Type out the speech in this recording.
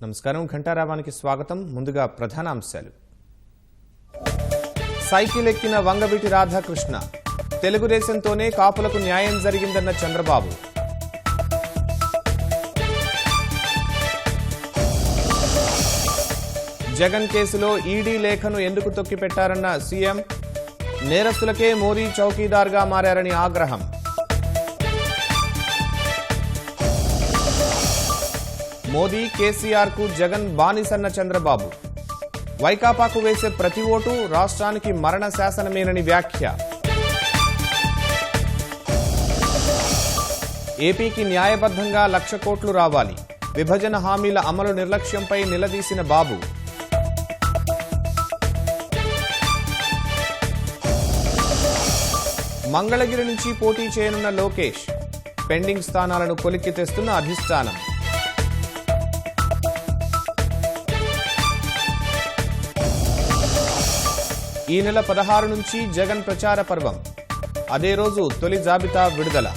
నమస్కారం ఘంటారావానికి స్వాగతం. ముందుగా ప్రధాన అంశాలు. సైకిల్ ఎక్కిన వంగవీటి రాధాకృష్ణ, తెలుగుదేశంతోనే కాపులకు న్యాయం జరిగిందన్న చంద్రబాబు. జగన్ కేసులో ఈడీ లేఖను ఎందుకు తొక్కిపెట్టారన్న సీఎం, నేరస్తులకే మోదీ చౌకీదార్గా మారారని ఆగ్రహం. మోదీ కేసీఆర్ కు జగన్ బానిసన్న చంద్రబాబు, వైకాపాకు వేసే ప్రతి ఓటు రాష్ట్రానికి మరణ శాసనమేనని వ్యాఖ్య. ఏపీకి న్యాయబద్ధంగా 1,00,000 కోట్లు రావాలి, విభజన హామీల అమలు నిర్లక్ష్యంపై నిలదీసిన బాబు. మంగళగిరి నుంచి పోటీ చేయనున్న లోకేష్, పెండింగ్ స్థానాలను కొలిక్కి తెస్తున్న అధిష్టానం. ఈ నెల 16 నుంచి జగన్ ప్రచార పర్వం, అదే రోజు తొలి జాబితా విడుదల.